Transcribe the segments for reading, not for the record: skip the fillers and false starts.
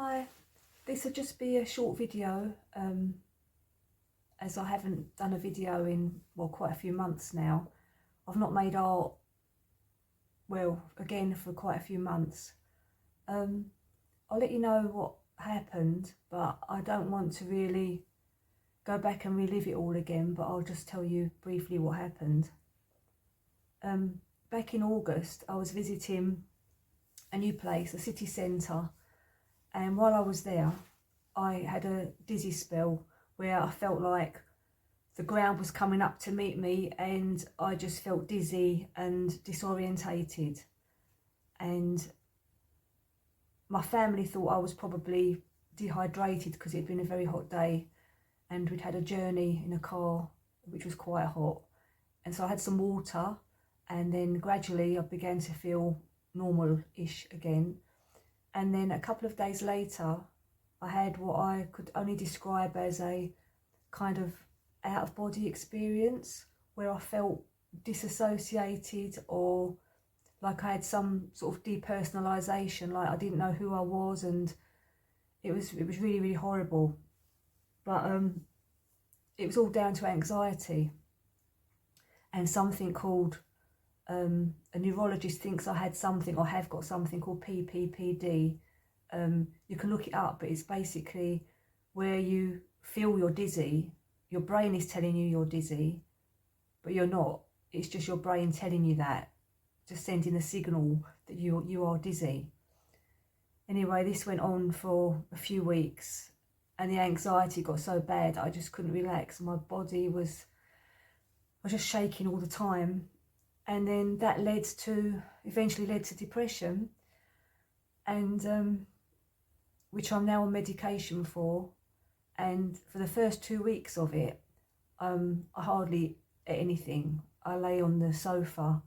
Hi, this will just be a short video as I haven't done a video in, well, quite a few months now. I've not made art, well, again for quite a few months. I'll let you know what happened, but I don't want to really go back and relive it all again, but I'll just tell you briefly what happened. Back in August, I was visiting a new place, a city centre, and while I was there, I had a dizzy spell where I felt like the ground was coming up to meet me, and I just felt dizzy and disorientated. And my family thought I was probably dehydrated because it had been a very hot day and we'd had a journey in a car which was quite hot. And so I had some water, and then gradually I began to feel normal-ish again. And then a couple of days later, I had what I could only describe as a kind of out-of-body experience where I felt disassociated, or like I had some sort of depersonalisation, like I didn't know who I was, and it was really, really horrible. But it was all down to anxiety and something called, a neurologist thinks I had something, or have got something called PPPD. You can look it up, but it's basically where you feel you're dizzy. Your brain is telling you you're dizzy, but you're not. It's just your brain telling you that, just sending a signal that you are dizzy. Anyway, this went on for a few weeks, and the anxiety got so bad that I just couldn't relax. My body was just shaking all the time. And then that eventually led to depression, and which I'm now on medication for. And for the first 2 weeks of it, I hardly ate anything. I lay on the sofa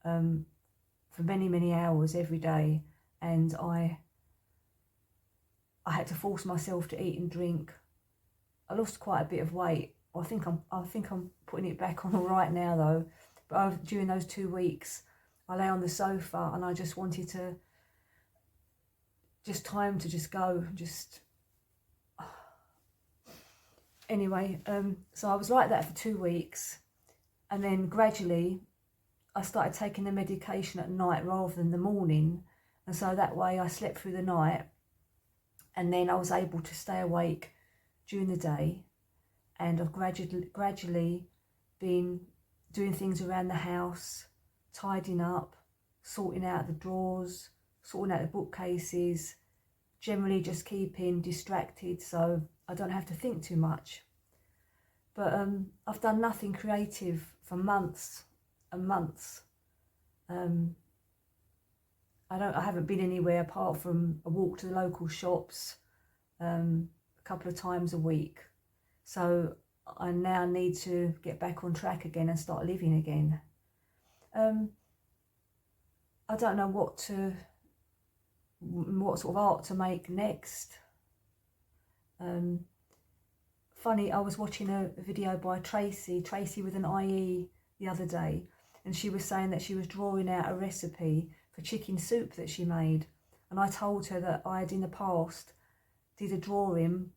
for many, many hours every day, and I had to force myself to eat and drink. I lost quite a bit of weight. I think I'm putting it back on all right now though. But during those 2 weeks, I lay on the sofa and I just wanted to, time to just go, anyway, so I was like that for 2 weeks, and then gradually I started taking the medication at night rather than the morning, and so that way I slept through the night, and then I was able to stay awake during the day, and I've gradually been doing things around the house, tidying up, sorting out the drawers, sorting out the bookcases, generally just keeping distracted so I don't have to think too much. But I've done nothing creative for months and months. I haven't been anywhere apart from a walk to the local shops a couple of times a week. So I now need to get back on track again and start living again. I don't know what sort of art to make next. Funny, I was watching a video by Tracie with an IE the other day, and she was saying that she was drawing out a recipe for chicken soup that she made, and I told her that I had in the past did a drawing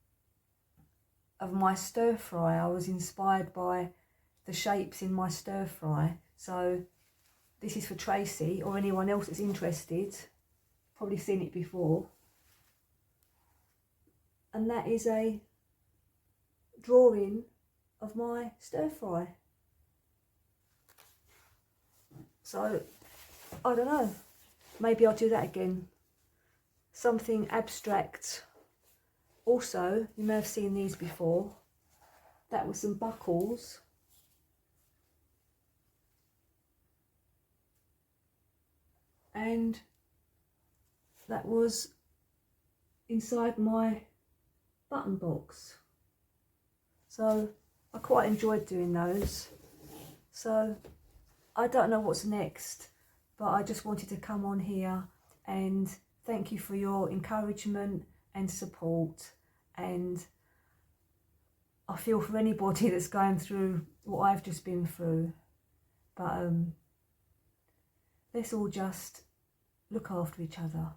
of my stir fry. I was inspired by the shapes in my stir fry. So this is for Tracie, or anyone else that's interested. Probably seen it before. And that is a drawing of my stir fry. So I don't know, maybe I'll do that again. Something abstract. Also, you may have seen these before. That was some buckles. And that was inside my button box. So I quite enjoyed doing those. So I don't know what's next, but I just wanted to come on here and thank you for your encouragement and support. And I feel for anybody that's going through what I've just been through. But let's all just look after each other.